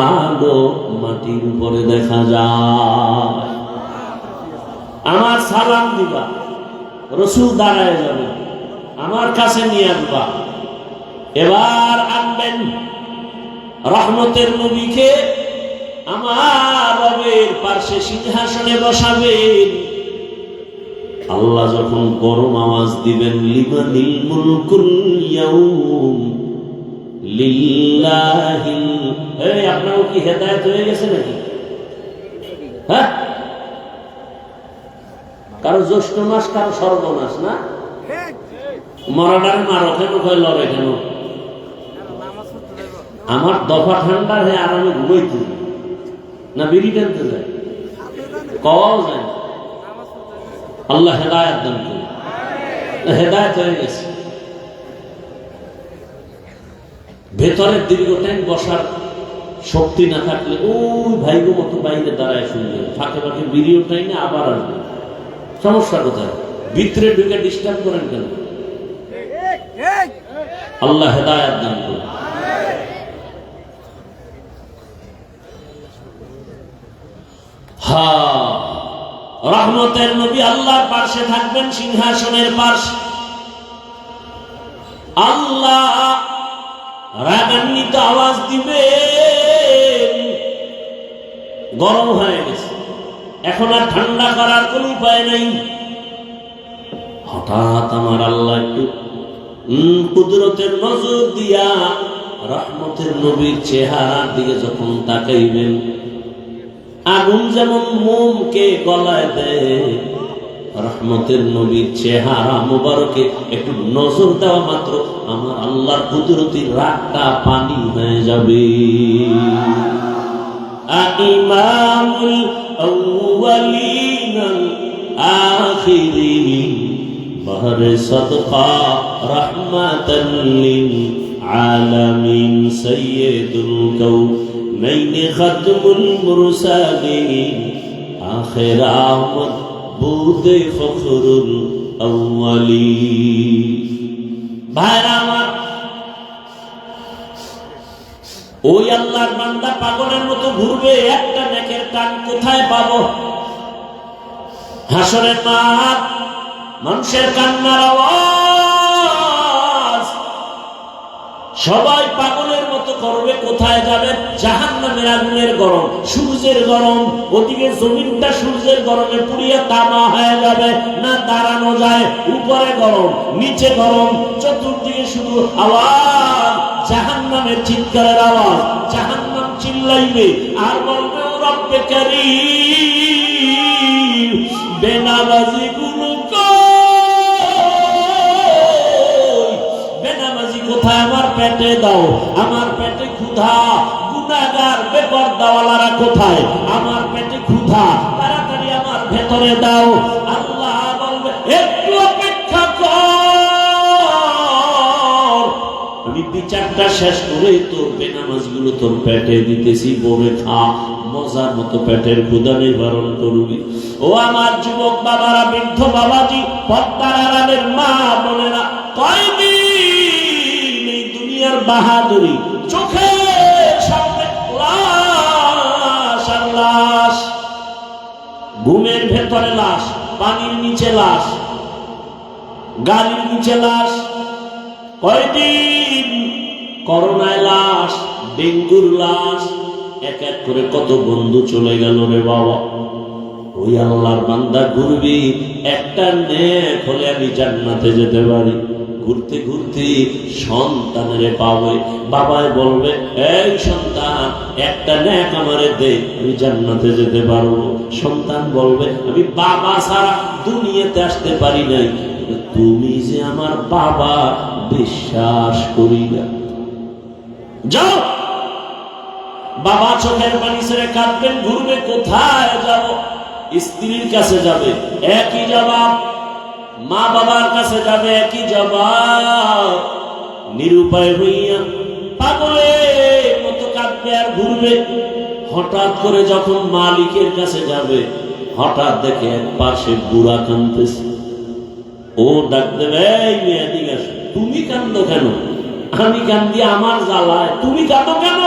আলো মাটির উপরে দেখা যায়। আমার সালাম দিবা, রসুল দাঁড়ায় যাবে, আমার কাছে নিয়ে আসবা। এবার আনবেন রহমতের নবীকে, আমার রবের পার্শ্বে সিংহাসনে বসাবেন। আল্লাহ যখন গরম আওয়াজ দিবেন, লিমানিল মুলকুল ইয়াউম লিল্লাহিল। এই আপনার কি হেদায়েত হয়ে গেছে নাকি? হ্যাঁ, কারো জ্যৈষ্ঠ মাস, কারো সর্বনাশ না। মরাডার মারো কেন, কয় লড়ে কেন? আমার দফা ঠান্ডা হয়ে আর আমি ঘুমাইতে না, বিড়ি টানতে যায়, কওয়াও যায় না। আল্লাহ হেদায়েত দান করুন। হেদায়েত হয়ে গেছে। ভেতরের দীর্ঘ টাইম বসার শক্তি না থাকলে ওই ভাইগো মতো বাইরে দাঁড়ায় শুনবে, ফাঁকে ফাঁকে বিড়িও টাইনে আবার আসবে। সমস্যা কোথায়? ভিতরে ঢুকে ডিস্টার্ব করেন কেন? আল্লাহ হেদায়েত দান করুন। রহমতের নবী আল্লাহর পাশে থাকবেন, সিংহাসনের পাশে। আল্লাহ রাগান্বিত আওয়াজ দিবেন, গরম হয়ে গেছে, এখন আর ঠান্ডা করার কোন উপায় নেই। হঠাৎ আমার আল্লাহ একটু কুদরতের নজর দিয়া রহমতের নবীর চেহারার দিকে যখন তাকাইবেন, আগুন যেমন মোমকে গলায় দেয়, রহমতের নবীর চেহারা মুবারকে একটু নজর দেওয়া মাত্র আমার আল্লাহর কুদরতির রাগটা পানি হয়ে যাবে। ইমামুল আউয়ালিন আখিরিন বাহরে সাদকা রাহমাতাল লিল আলামিন সাইয়্যিদুল কাউনাইন খাতমুল মুরসালিন আখির আহমদ বুদে ফখরুল আউয়ালিন। ভাইরা আমার, ওই আল্লাহর বান্দা পাগলের মতো ঘুরবে, একটা নেকের টান কোথায় পাবো? হাসরের মাঠ, মানুষের কান্নার আওয়াজ, সবাই পাগলের মতো করবে, কোথায় যাবে? জাহান্নামের আগুনের গরম, সূর্যের গরম, ওদিকে জমিনটা সূর্যের গরমে পুড়িয়ে তামা হয়ে যাবে, না দাঁড়ানো যায়, উপরে গরম, নিচে গরম, চতুর্দিকে শুধু আওয়াজ, জাহান্নামের চিৎকারের আওয়াজ। জাহান্নাম চিল্লাইবে আর বলবে, ও রব্বে কারীম, বেনামাজি গুলো কোথায়? আমার পেটে দাও, আমার পেটে ক্ষুধা। গুনাহগার বেপরদাওয়ালারা কোথায়? আমার পেটে ক্ষুধা, তাড়াতাড়ি আমার ভেতরে দাও। আল্লাহ বলবে, একটু অপেক্ষা কর, আমি বিচারটা শেষ করে তোর বেনামাজগুলো তোর পেটে দিতেছি, বলে খা, মজার মতো পেটের ক্ষুধা নিবারণ করবি। ও আমার যুবক বাবারা, বৃদ্ধ বাবাজি, পর্দার আড়ালের মা বোনেরা, কয়দিন বাহাদুরি, চোখের সামনে লাশ আর লাশ, ঘুমের ভেতরে লাশ, পানির নিচে লাশ, গালির নিচে লাশ, কয়দিন করোনায় লাশ, ডেঙ্গুর লাশ, এক এক করে কত বন্ধু চলে গেল রে বাবা। ওই আল্লাহর বান্দা ঘুরবি, একটা নেক হলে আমি জান্নাতে যেতে পারি। ঘুরতে ঘুরতে সন্তানের পাবে, বাবায় বলবে, এই সন্তান, একটা নেক আমারে দে, আমি জান্নাতে যেতে পারবো। সন্তান বলবে, আমি বাবা ছাড়া দুনিয়াতে আসতে পারি নাই, তুমি যে আমার বাবা বিশ্বাস করি না। যাও, বাবা চোখের পানি ছেড়ে কাঁদবেন, ঘুরবে, কোথায় যাব? স্ত্রীর কাছে যাবে, একই জবাব। মা বাবার কাছে যাবে, একই জবাব। নিরুপায় হইয়া পাগলের মতো কাঁদবে আর ঘুরবে। হঠাৎ করে যখন মালিকের কাছে যাবে, হঠাৎ দেখে এক পাশে বুড়া কাঁদতেছে। ও ডাক দেবে, এই মেয়ে দিকে আসো। তুমি কাঁদো কেন? আমি কান্দি আমার জ্বালায়, তুমি কাঁদো কেন?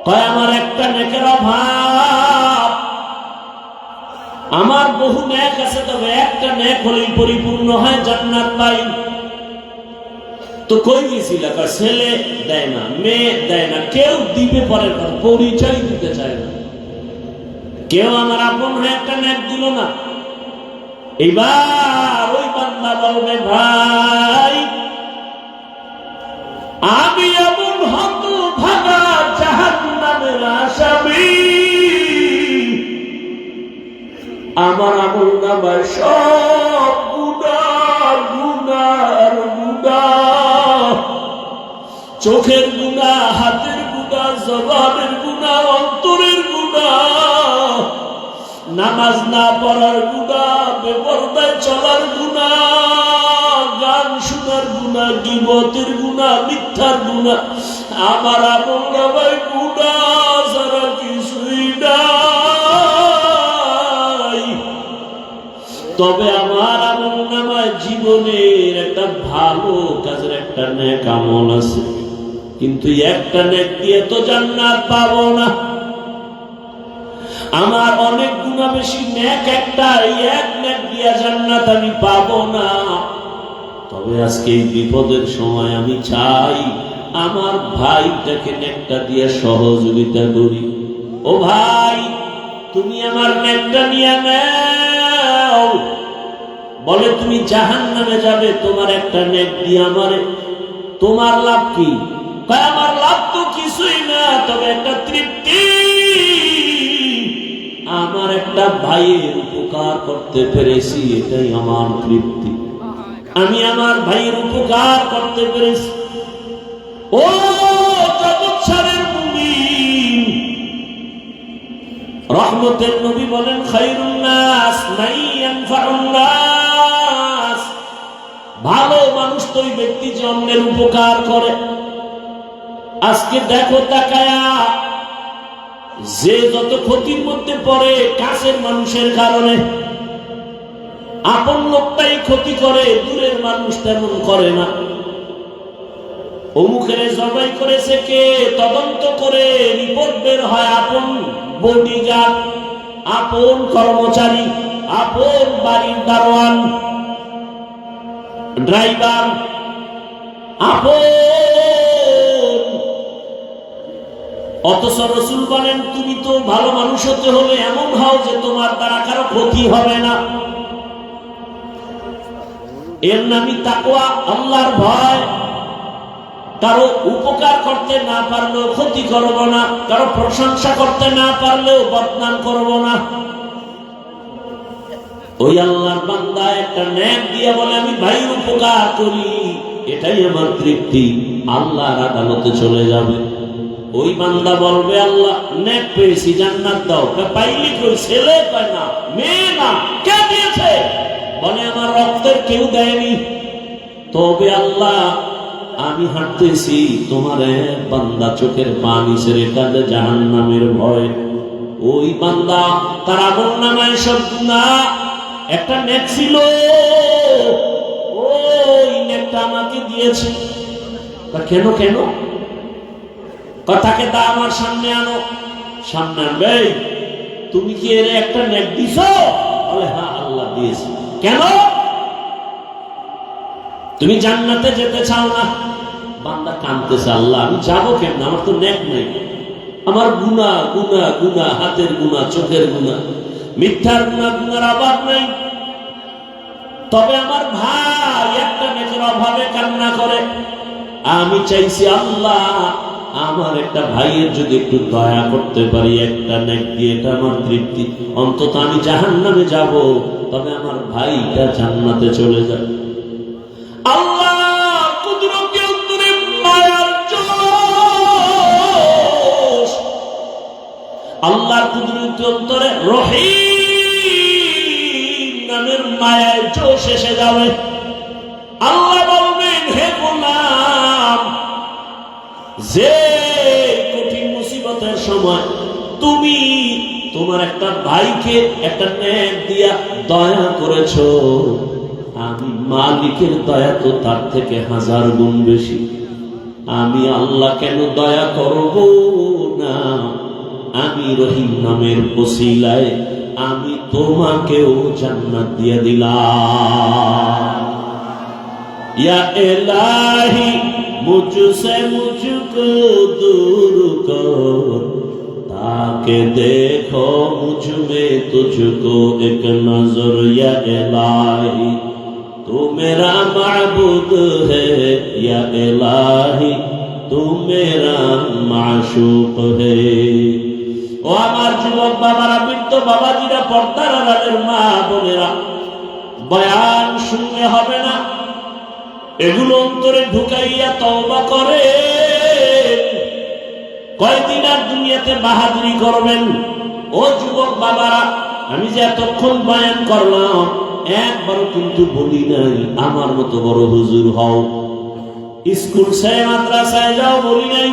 কয় আমার একটা নেকের অভাব, আমার বহু নেক আছে, তবে একটা নেক হলেই পরিপূর্ণ হয়, জান্নাত পাই। তো কই গেছিল? ছেলে দেয় না, মেয়ে দেয় না, কেউ দিবে পরের কথা, পরিচয় দিতে চায় না, কেউ আমার আপন হয়ে একটা নেক দিল না। এইবার ওই বান্দা বলবে, ভাই আমি এমন হতভাগা জাহান্নামের আসামি, আমার আমল নামায় সব গুনাহ, গুনার গুনাহ, চোখের গুনাহ, হাতের গুনাহ, জবানের গুনাহ, অন্তরের গুনাহ, নামাজ না পড়ার গুনাহ, বেপরদায় চলার গুনাহ, গান শোনার গুনাহ, গীবতের গুনাহ, মিথ্যার গুনাহ, আমার আমল নামায় গুনাহ ছাড়া কিছুই নাই। তবে আমার আমল নামায় জীবনের একটা ভালো কাজের একটা নেক আমল আছে, কিন্তু একটা নেক দিয়ে তো জান্নাত পাবো না। আমার অনেক গুনাহ বেশি, নেক একটা, এক নেক দিয়া জান্নাত আমি পাবো না। তবে আজকে এই বিপদের সময় আমি চাই আমার ভাইটাকে নেকটা দিয়ে সহযোগিতা করি। ও ভাই, তুমি আমার নেকটা নিয়ে নাও। বলে তুমি জাহান্নামে যাবে, তোমার একটা নেক দিয়ে আমারে, তোমার লাভ কি? আমার লাভ তো কিছুই না, তবে একটা তৃপ্তি, আমার একটা ভাইয়ের উপকার করতে পেরেছি, এটাই আমার তৃপ্তি। আমি আমার ভাইয়ের উপকার করতে পেরেছি। ও জগৎ সারের মুমিন, রহমতের নবী বলেন, খায়রুন নাস মান ইয়ানফাউন নাস, ভালো মানুষ তো ওই ব্যক্তি যে অন্যের উপকার করে। আজকে দেখো তাকায়া, যে যত ক্ষতির মধ্যে পড়ে কাছের মানুষের কারণে, আপন লোকটাই ক্ষতি করে, দূরের মানুষ তেমন করে না। অমুকের জবাই করেছে কে, তদন্ত করে রিপোর্ট বের হয়, আপন বডিগার্ড, আপন কর্মচারী, আপন বাড়ির দারোয়ান, ড্রাইভার, আপন। অথচ রাসূল বলেন, তুমি তো ভালো মানুষ হতে হলে এমন হও যে তোমার দ্বারা কারো ক্ষতি হবে না। এর নামই তাকওয়া, আল্লাহর ভয়। কারো উপকার করতে না পারলেও ক্ষতি করব না, কারো প্রশংসা করতে না পারলেও বদনাম করব না। ওই আল্লাহর বান্দা একটা নেক দিয়ে বলে আমি ভাইয়ের উপকার করি, এটাই আমার তৃপ্তি, আল্লাহর আদালতে চলে যাবে। ওই বান্দা বলবে, আল্লাহ নেক পেয়েছি, জান্নাত দাও। পাইলি কই? ছেলে পায় না, মেয়ে না, কে দিয়েছে? বলে আমার রক্তের কেউ দেয়নি। তবে আল্লাহ আমি হাঁটতেছি, তোমার এক বান্দা চোখের পানি ছেড়ে কাঁদে জাহান্নামের ভয়। ওই বান্দা তার আমল নামায় সব গুনাহ, একটা নেক ছিল, ওই নেকটা আমাকে দিয়েছে। কেন কেন? কথাকে তা আমার সামনে আনো। সামনে আনবে, তুমি কি এর একটা নেক দিছ? বলে হ্যাঁ আল্লাহ দিয়েছে। কেন? তুমি জান্নাতে যেতে চাও না? বান্দা কাঁদতেছে, আল্লাহ আমি যাবো কেন? আমার তো নেক নাই, আমার গুনাহ গুনাহ গুনাহ, হাতের গুনাহ, চোখের গুনাহ, মিথ্যার গুনাহ, গুনার অভাব নাই। তবে আমার ভাই একটা নেকের অভাবে কান্না করে। আমি চাইছি আল্লাহ আমার একটা ভাইয়ের যদি একটু দয়া করতে পারি, একটা নেক দিয়ে, এটা আমার তৃপ্তি। অন্তত আমি জাহান্নামে যাব, তবে আমার ভাইটা জান্নাতে চলে যাবে। আল্লাহ কুদরতে অন্তরে মায়ার জোশ, আল্লাহর কুদরতে অন্তরে রহিম নামের মায়ার জোশ এসে যাবে। আল্লাহ বলবেন, হে গোলাম, যে কঠিন মুসিবতের সময় তুমি তোমার একটা ভাইকে একটা নেক দিয়া দয়া করেছো, আমি মালিকের দয়া তো তার থেকে 1000 গুণ বেশি। আমি আল্লাহ কেন দয়া করব না? না, আমি রহিম নামের ওসিলায় আমি তোমাকেও জান্নাত দিয়ে দিলাম। ইয়া ইলাহি মুঝসে মুঝকো दूर कर, ताके देखो मुझ में तुझको एक नजर। या इलाही तू मेरा माबूद है, या इलाही तू मेरा माशूक है। ও আমার যুবক বাবারা, বৃদ্ধ বাবাজিরা, পর্দার আড়ালের মা বোনেরা, বয়ান শুনলে হবে না, এগুলো অন্তরে ঢুকাইয়া তওবা করে কয়দিন আর দুনিয়াতে বাহাদুরি করবেন। ও যুবক বাবারা, আমি যে এতক্ষণ বয়ান করলাম একবারও কিন্তু বলি নাই আমার মতো বড় হুজুর হও, স্কুল ছেড়ে মাদ্রাসায় যাও বলি নাই,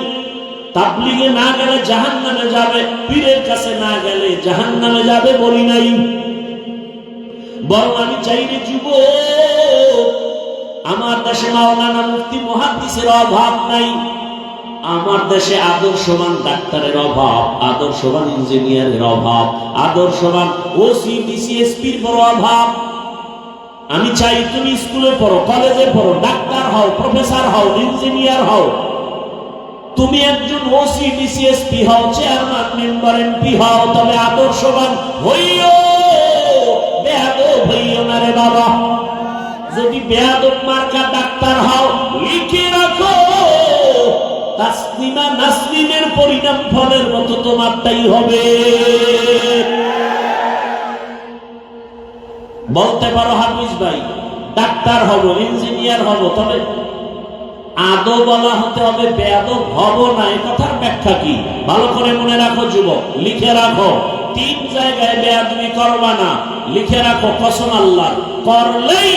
তাবলীগে না গেলে জাহান্নামে যাবে, পীরের কাছে না গেলে জাহান্নামে যাবে বলি নাই। বরং আমি চাই রে যুবক, আমার দেশে মাওলানা মুফতি মুহাদ্দিসের অভাব নাই, আমার দেশে আদর্শবান ডাক্তারের অভাব, আদর্শবান ইঞ্জিনিয়ারের অভাব, আদর্শবান ওসি ডিসিএসপির বড় অভাব। আমি চাই তুমি স্কুলে পড়ো, কলেজে পড়ো, ডাক্তার হও, প্রফেসর হও, ইঞ্জিনিয়ার হও, তুমি একজন ওসি ডিসিএসপি হও, চেয়ারম্যান মেম্বার এমপি হও, তবে আদর্শবান হইও, বেয়াদব হইও না রে বাবা। যদি বেয়াদব মার্কা ডাক্তার হও, লিখে রাখো তাসলিমা নাসরিনের পরিণাম ফলের মতো তোমারটাই হবে। বলতে পারো হাফিজ ভাই ডাক্তার হব, ইঞ্জিনিয়ার হব, তবে আদো বলা হতে হবে, বেয়াদব হব না। এই কথার ব্যাখ্যা কি ভালো করে মনে রাখো যুবক, লিখে রাখো। 3 জায়গায় বেয়াদবি করবা না, লিখে রাখো কসম আল্লাহর, করলেই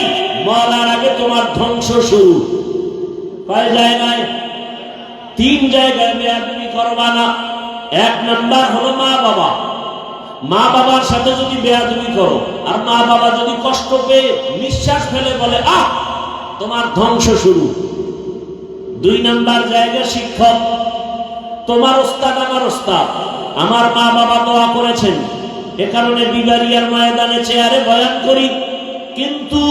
মরার আগে তোমার ধ্বংস শুরু। কয় জায়গায়? 3 জায়গায় বেয়াদবি করবা না। 1 নাম্বার হলো মা বাবা। মা বাবার সাথে যদি বেয়াদবি করো আর মা বাবা যদি কষ্ট পেয়ে নিঃশ্বাস ফেলে বলে আহ, তোমার ধ্বংস শুরু। 2 নাম্বার জায়গা শিক্ষক, তোমার ওস্তাদ আমার ওস্তাদ, আমার মা বাবা দোয়া করেছেন, এ কারণে বিবারিয়ার ময়দানে চেয়ারে বয়ান করি, কিন্তু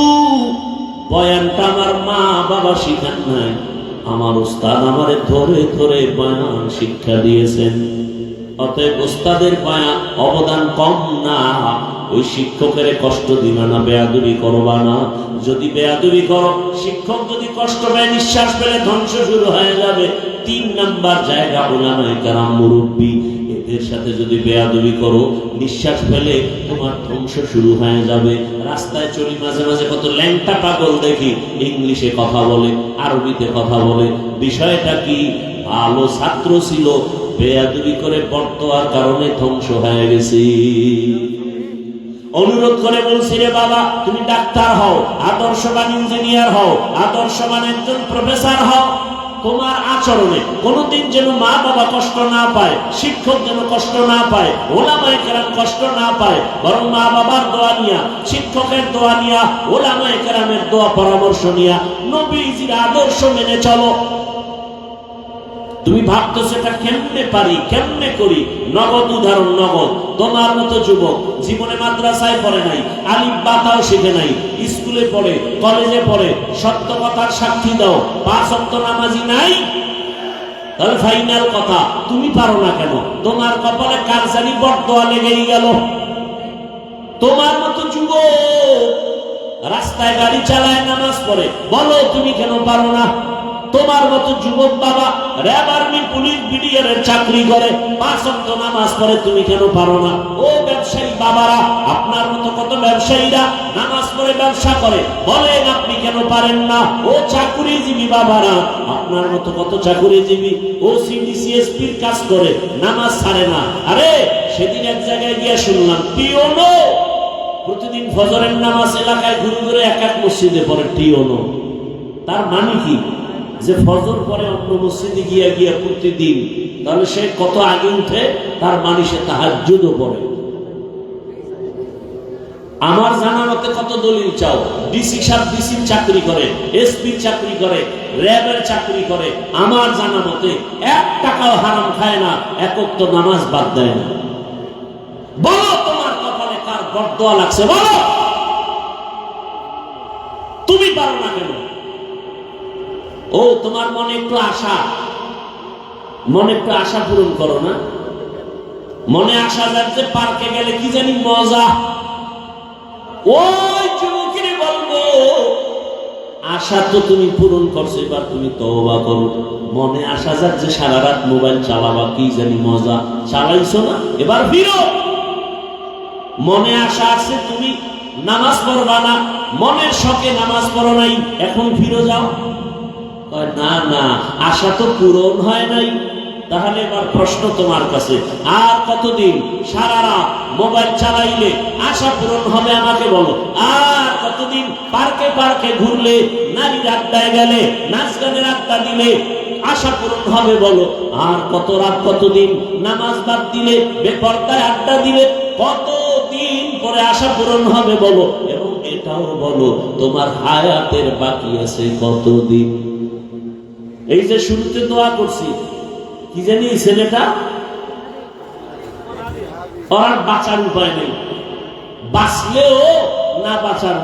বয়ানটা আমার মা বাবা শিখান নাই, আমার ওস্তাদ আমারে ধরে ধরে বয়ান শিক্ষা দিয়েছেন। অতএব ওস্তাদের বয়ান অবদান কম না, ওই শিক্ষকের কষ্ট দিবা না, বেয়াদবি করবা না। যদি বেয়াদবি করো, শিক্ষক যদি কষ্ট পায়, নিঃশ্বাস ফেলে ধ্বংস শুরু হয়ে যাবে। 3 নাম্বার জায়গা উলামায়ে কেরাম, মুরব্বী, এদের সাথে যদি বেয়াদবি করো, নিঃশ্বাস ফেলে তোমার ধ্বংস শুরু হয়ে যাবে। রাস্তায় চলি, মাঝে মাঝে কত ল্যাংটা পাগল দেখি, ইংলিশে কথা বলে, আরবিতে কথা বলে। বিষয়টা কি? ভালো ছাত্র ছিল, বেয়াদবি করে বর্তমার কারণে ধ্বংস হয়ে গেছে। অনুরোধ করে বলছি রে বাবা, তুমি ডাক্তার হও, আদর্শবান ইঞ্জিনিয়ার হও, আদর্শবান একজন প্রফেসর হও, তোমার আচরণে কোনদিন যেন মা বাবা কষ্ট না পায়, শিক্ষক যেন কষ্ট না পায়, ওলামায়ে কেরাম কষ্ট না পায়, বরং মা বাবার দোয়া নিয়া, শিক্ষকের দোয়া নিয়া, ওলামায়ে কেরামের দোয়া পরামর্শ নিয়া নবীজির আদর্শ মেনে চলো। তুমি ভাবতেছো এটা কেমনে পারি, কেমনে করি? নগদ উদাহরণ, নগদ। তোমার মতো যুবক জীবনে মাদ্রাসায় পড়ে নাই, আলিফ বা তাও শিখে নাই, স্কুলে পড়ে, কলেজে পড়ে, সত্য কথার সাক্ষী দাও, 5 ওয়াক্ত নামাজি নাই, তাহলে ফাইনাল কথা, তুমি পারো না কেন? তোমার কপালে কার জানি বরদোয়া লেগেই গেল। তোমার মতো যুবক রাস্তায় গাড়ি চালায়, নামাজ পড়ে, বলো তুমি কেন পারো না? তোমার মতো যুবক বাবা র্যাব, আর্মি, পুলিশ, বিডিআরের চাকরি করে, 5 ওয়াক্ত নামাজ পড়ে, তুমি কেন পারো না? ও ব্যবসায়ী বাবারা, আপনার মতো কত ব্যবসায়ীরা নামাজ পড়ে ব্যবসা করে, বলেন আপনি কেন পারেন না? ও চাকুরিজীবী বাবারা, আপনার মতো কত চাকুরিজীবী ও সিডিসিএসপির কাজ করে, নামাজ ছাড়ে না। আরে সেদিন এক জায়গায় গিয়ে শুনলাম, টিওনো প্রতিদিন ফজরের নামাজ এলাকায় ঘুরে ঘুরে এক মসজিদে পড়ে। টিওনো তার মানে কি? যে ফজর পরে অন্য মসজিদে গিয়া গিয়া প্রতিদিন, তাহলে সে কত আগে উঠে, তার মানে সে তাহাজ্জুদও পড়ে। আমার জানা মতে কত দলিল চাও? ডিসি সাহেব ডিসির চাকরি করে, এসপি চাকরি করে, র্যাবের চাকরি করে, আমার জানা মতে 1 টাকাও হারাম খায় না, একক তো নামাজ বাদ দেয় না। বলো তোমার কপালে কার বরদোয়া লাগছে? বলো তুমি পারো না কেন? ও তোমার মনে একটু আশা, মনে একটু আশা পূরণ করো না। মনে আশা যাচ্ছে পার্কে গেলে কি জানি মজা। ওই যুবকের বলবো আশা তো তুমি পূরণ করছো, এবার তুমি তওবা করো। মনে আশা যাচ্ছে সারা রাত মোবাইল চালাবা, কি জানি মজা, চালাইছো না, এবার ফিরো। মনে আশা আছে তুমি নামাজ পড়বা না, মনের শখে নামাজ পড়ো নাই, এখন ফিরে যাও। না না, আশা তো পূরণ হয় নাই। তাহলে এবার প্রশ্ন তোমার কাছে, আর কতদিন সারা রাত মোবাইল চালাইলে আশা পূরণ হবে আমাকে বলো? আর কতদিন পার্কে পার্কে ঘুরলে, নারীর আড্ডায় গেলে, নাচ গানের আড্ডা দিলে আশা পূরণ হবে বলো? আর কত রাত কতদিন নামাজ বাদ দিলে, বেপরদায় আড্ডা দিলে কতদিন পরে আশা পূরণ হবে বলো? এবং এটাও বলো তোমার হায়াতের বাকি আছে কতদিন? এই যে শুরুতে দোয়া করছি, কি জানি ছেলেটা আর বাঁচার উপায় নেই, বাঁচলেও না বাঁচার।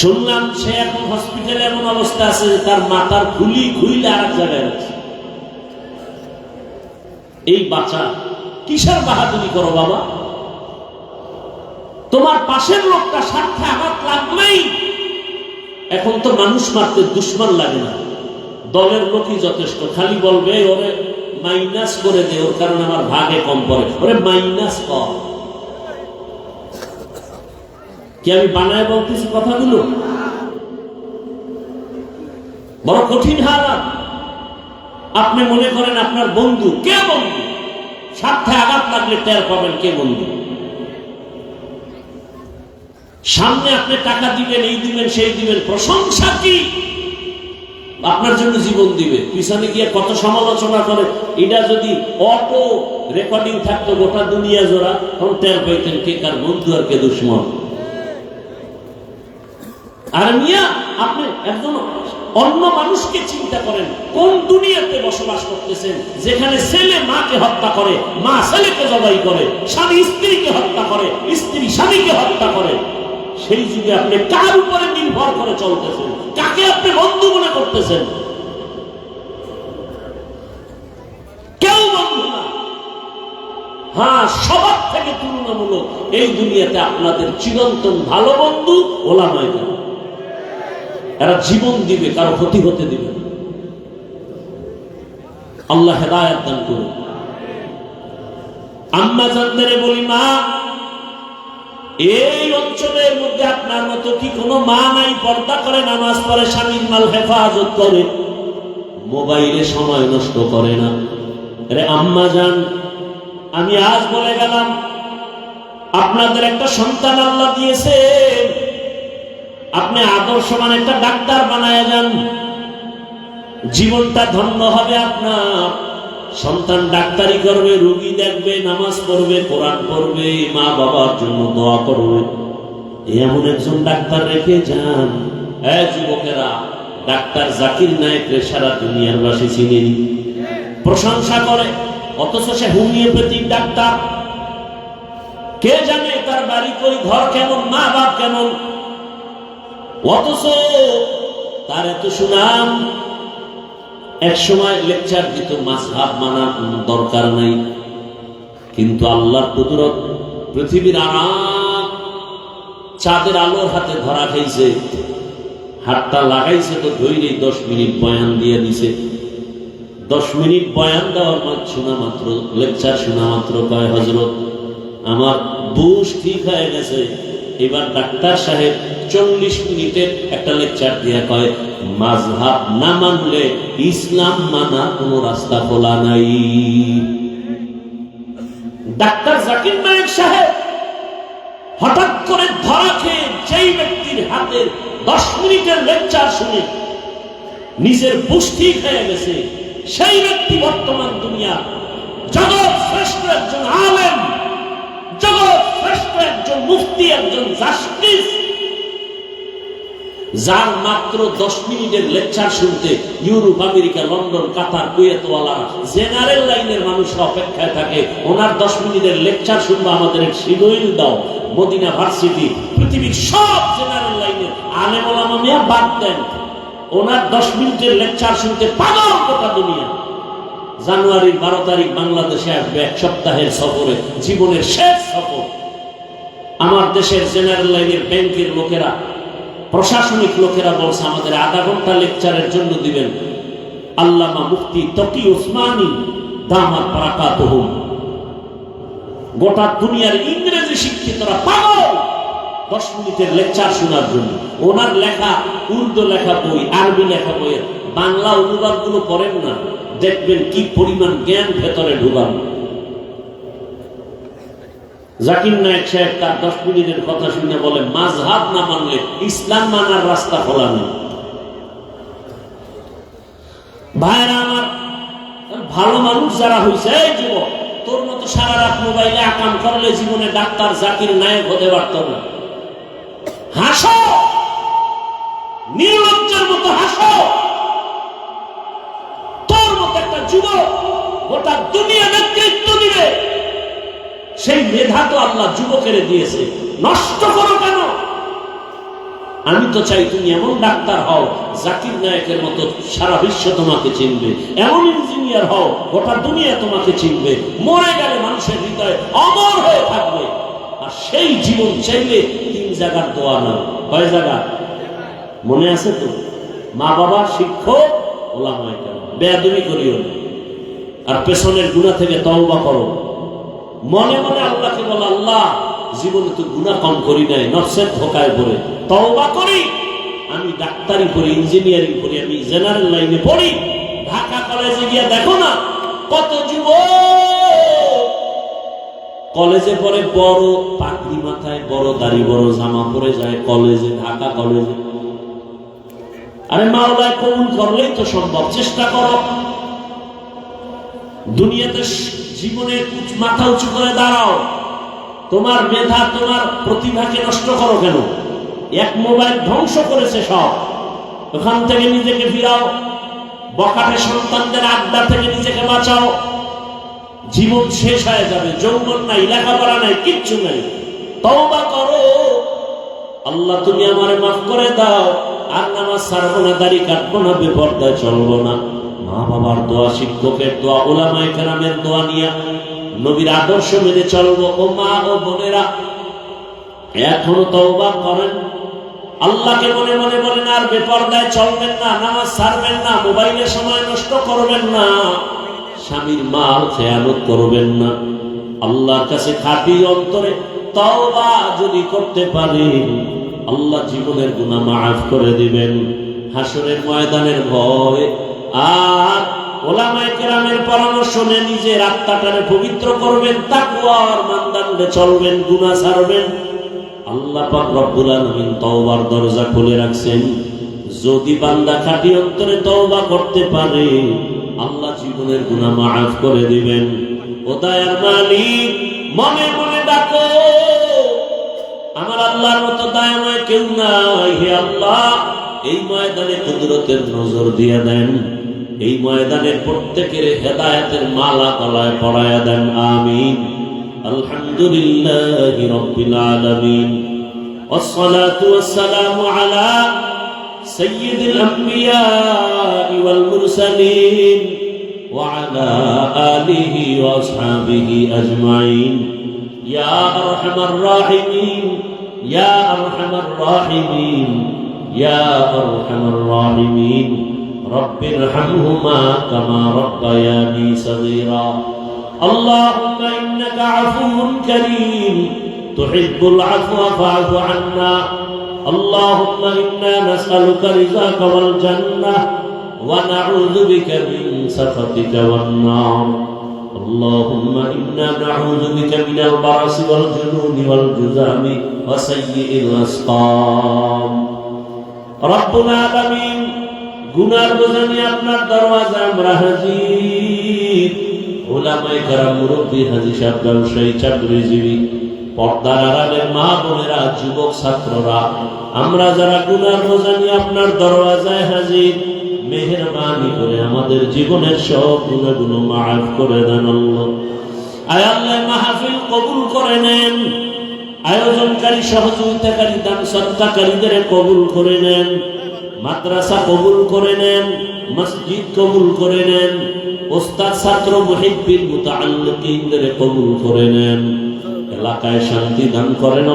শুনলাম সে এখন হসপিটালে এমন অবস্থা আছে তার মাথার খুলি খুইলে আর এক জায়গায় আছে। এই বাঁচা কিসের বাহাদুরি করো বাবা? তোমার পাশের লোকটা স্বার্থে আঘাত লাগলেই এখন তো মানুষ মারতে দুশ্মন লাগে না, দলের লোকই যথেষ্ট। খালি বলবে ওরে মাইনাস করে দে, ওর কারণে আমার ভাগে কম পড়ে, ওরে মাইনাস কর। কি আমি বানায় বলতেছি কথাগুলো? বড় কঠিন হালাত। আপনি মনে করেন আপনার বন্ধু, কে বন্ধু? স্বার্থে আঘাত লাগলে টের পাবেন কে বন্ধু। সামনে আপনি টাকা দিবেন, এই দিবেন সেই দিবেন, প্রশংসা কি আপনার জন্য জীবন দিবে, পিছনে গিয়ে কত সমালোচনা করে। এটা যদি অটো রেকর্ডিং থাকতো গোটা দুনিয়া জোড়া, তখন টের পাইতেন কে কার বন্ধু আর কে দুশ্মন। আর মিয়া আপনি একজন অন্য মানুষকে চিন্তা করেন, কোন দুনিয়াতে বসবাস করতেছেন যেখানে ছেলে মাকে হত্যা করে, মা ছেলেকে জবাই করে, স্বামী স্ত্রীকে হত্যা করে, স্ত্রী স্বামীকে হত্যা করে। সেই যুগে আপনি কার উপরে নির্ভর করে চলতেছেন? কাকে আপনি বন্ধু মনে করতেছেন? কেউ বন্ধু না। হ্যাঁ, সবার থেকে তুলনামূলক এই দুনিয়াতে আপনাদের চিরন্তন ভালো বন্ধু ওলামায়ে কেরাম। এরা জীবন দিবে, কারো ক্ষতি হতে দিবে। আল্লাহ হেদায়েত দান করুন। আম্মা জানদের বলি, মা এই অঞ্চলের মধ্যে আপনার মতো কি কোনো মা নাই? পর্দা করে নামাজ পড়ে, স্বামীর মাল হেফাজত করে, মোবাইলে সময় নষ্ট করে না। আরে আম্মা জান, আমি আজ বলে গেলাম আপনাদের একটা সন্তান আল্লাহ দিয়েছে, আপনি আদর্শমান একটা ডাক্তার বানায় যান, জীবনটা ধন্য হবে আপনার। সন্তান ডাক্তারি করবে, রোগী দেখবে, নামাজ পড়বে, কোরআন পড়বে, মা বাবার জন্য দোয়া করবে। এমন একজন ডাক্তার রেখে যান। যুবকেরা, ডাক্তার জাকির নায়েককে সারা দুনিয়ার বাসী চিনেনি, প্রশংসা করে, অথচ সে হোমিওপ্যাথিক ডাক্তার। কে জানে তার বাড়ি কই, ঘর কেমন, মা বাপ কেমন, অথচ তার এত সুনাম। এক সময় লেকচার দিত, মাযহাব মানার কোনো দরকার নাই, কিন্তু আল্লাহর কুদরত, পৃথিবীর আরাম চাঁদের আলোর হাতে ধরা খাইছে, হাতটা লাগাইছে তো ধৈর্য 10 মিনিট বয়ান দিয়ে দিছে। 10 মিনিট বয়ান দেওয়ার শোনা মাত্র, লেকচার শোনা মাত্র কয়, হযরত আমার বুশ ঠিক হয়ে গেছে। এবার ডাক্তার সাহেব 40 মিনিটের একটা লেকচার দিয়ে কয়, মাযহাব না মানলে ইসলাম মানা কোনো রাস্তা খোলা নাই। ডাক্তার জাকির নায়েক সাহেব হঠাৎ করে ধরা খেয়ে যেই ব্যক্তির হাতের 10 মিনিটের লেকচার শুনে নিজের বুশ ঠিক হয়ে গেছে, সেই ব্যক্তি বর্তমান দুনিয়া জগৎ শ্রেষ্ঠ একজন আলেম, জগৎ শ্রেষ্ঠ একজন মুফতি। একজন জাস্টিস, যার মাত্র 10 মিনিটের লেকচার শুনতে ইউরোপ, আমেরিকা, লন্ডন, কাতার, কুয়েতওয়ালা জেনারেল লাইনের মানুষ অপেক্ষায় থাকে। ওনার 10 মিনিটের লেকচার শুনবো, আমাদের শিরোইল দাও। মদিনা ভার্সিটি, পৃথিবীর সব জেনারেল লাইনের আলেম ওলামা মিয়া বাদ দেন, ওনার 10 মিনিটের লেকচার শুনতে পাগল গোটা দুনিয়া। জানুয়ারির 12 তারিখ বাংলাদেশে আসবে 1 সপ্তাহের সফরে, জীবনের শেষ সফর। আমার দেশের জেনারেল লাইনের ব্যাংকের লোকেরা, প্রশাসনিক লোকেরা বলছে আমাদের আধা ঘন্টা লেকচারের জন্য দিবেন। আল্লামা মুফতি তকি উসমানী দামাত বারাকাতুহুম, গোটা দুনিয়ার ইংরেজি শিক্ষিতরা পাগল 10 মিনিটের লেকচার শোনার জন্য। ওনার লেখা উর্দু লেখা বই, আরবি লেখা বইয়ের বাংলা অনুবাদ গুলো পড়েন না, দেখবেন কি পরিমাণ জ্ঞান ভেতরে ঢুকান। জাকির নায়েক সাহেব তার 10 মিনিটের কথা শুনে বলে, মাযহাব না মানলে ইসলাম মানার রাস্তা খোলা নেই। ভাইরা আমার, ভালো মানুষ যারা হয়েছে, এই যুবক, তোর মতো সারা রাত মোবাইলে আকাম করলে জীবনে ডাক্তার জাকির নায়েক হতে পারত না। হাসো, নির্লজ্জের মতো হাসো। তোর মতো একটা যুবক গোটা দুনিয়া নেতৃত্ব দিবে, সেই মেধা তো আল্লাহ যুবকের দিয়েছে। নষ্ট করো কেন? আমি তো চাই তুমি এমন ডাক্তার হও, জাকির নায়েকের মতো সারা বিশ্ব তোমাকে চিনবে। এমন ইঞ্জিনিয়ার হও, গোটা দুনিয়া তোমাকে চিনবে। মরে গেলে মানুষের হৃদয়ে অমর হয়ে থাকবে। আর সেই জীবন চাইলে 3 জায়গার দোয়া নাও। কয় জায়গা মনে আছে তো? মা বাবা, শিক্ষক, ওলামায়ে কেরাম। বেয়াদবি করিও না, আর পেছনের গুনাহ থেকে তওবা করো। মনে মনে আল্লাহকে বলো, আল্লাহ জীবনে তো গুনাহ কম করি নাই, নফসের ধোকায় পড়ে তওবা করি। আমি ডাক্তারি পড়ি, ইঞ্জিনিয়ারিং পড়ি, আমি জেনারেল লাইনে পড়ি। ঢাকা কলেজে গিয়ে দেখো না কত যুবক কলেজে পড়ে, বড় পাগড়ি মাথায়, বড় দাড়ি, বড় জামা পরে যায় কলেজে, ঢাকা কলেজে। আরে মাওলায় কবুল করলেই তো সম্ভব, চেষ্টা করো। দুনিয়াতে জীবনে মাথা উঁচু করে দাঁড়াও। তোমার মেধা, তোমার প্রতিভাকে নষ্ট করো কেন? এক মোবাইল ধ্বংস করেছে সব, ওখান থেকে নিজেকে ফিরাও। বখাটে সন্তানদের আড্ডা থেকে নিজেকে বাঁচাও। জীবন শেষ হয়ে যাবে, যৌবন নাই, লেখাপড়া নাই, কিচ্ছু নাই। তওবা করো, আল্লাহ তুমি আমারে মাফ করে দাও। আর নামাজ ছাড়বো না, দাড়ি কাটবো না, বেপরদায় চলবো না। মা বাবার দোয়া, শিক্ষকের দোয়া, উলামায়ে কেরামের দোয়া নিয়া নবীর আদর্শ মেনে চলবো। ও মা ও বোনেরা, এখনো তওবা করেন। আল্লাহকে মনে মনে বলেন, আর বেপরদায় চলবেন না, নামাজ ছাড়বেন না, মোবাইলে সময় নষ্ট করবেন না, স্বামীর মাল খেয়ানত করবেন না। আল্লাহর কাছে খাঁটি অন্তরে তওবা যদি করতে পারেন, আল্লাহ জীবনের গুনাহ মাফ করে দিবেন। হাসরের ময়দানের ভয় আর ওলামায়ে কেরামের পরামর্শ নিয়ে নিজের আত্মাটারে পবিত্র করবেন, তাকওয়ার মানদণ্ডে চলবেন, গুনাহ ছাড়বেন। আল্লাহ পাক রব্বুল আলামিন তওবার দরজা খুলে রাখছেন। যদি বান্দা খাঁটি অন্তরে তওবা করতে পারে, আল্লাহ জীবনের গুনাহ মাফ করে দিবেন। ও দয়ার মালিক, মনে মনে ডাকো, আমার আল্লাহর মতো দয়াময় কেউ নাই। হে আল্লাহ, এই ময়দানে কুদরতের নজর দিয়ে দেন। এই ময়দানের প্রত্যেকের হেদায়েতের মালা গলায় পরায়া দেন। আমিন। আলহামদুলিল্লাহি রাব্বিল আলামিন। والصلاة والسلام على سيد الأنبياء والمرسلين وعلى آله وأصحابه أجمعين. يا أرحم الراحمين، يا أرحم الراحمين، يا أرحم الراحمين. رب ارحمهما كما ربياني صغيرا. اللهم إنك عفو كريم تحب العفو فاعف عنا. اللهم إنا نسألك رضاك والجنة ونعوذ بك من سخطك والنار. اللهم إنا نعوذ بك من البرص والجنون والجذام وسيء الأسقام. ربنا العالمين, গুনার বোঝা নিয়ে আপনার দরওয়াজায় আমরা হাজির। ও ওলামায়ে কেরাম, মুরব্বী, হাজী সাহেব, ব্যবসায়ী, চাকরিজীবী, পর্দার আড়ালের মা বোনেরা, যুবক ছাত্ররা, আমরা যারা গুনার বোঝা নিয়ে আপনার দরওয়াজায় হাজির, মেহেরবানি করে আমাদের জীবনের সব গুনাহগুলো মাফ করে দেন আল্লাহ। আয় আল্লাহ, মাহফিল কবুল করে নেন, আয়োজনকারী, সহযোগিতাকারী, দান সদকাকারীদের কবুল করে নেন, মাদ্রাসা কবুল করে নেন, মসজিদ কবুল করে নেন, ওস্তাদ, ছাত্র, মুহিব্বিন, মুতাআল্লিকিনদের কবুল করে নেন, এলাকায় শান্তি দান করেন।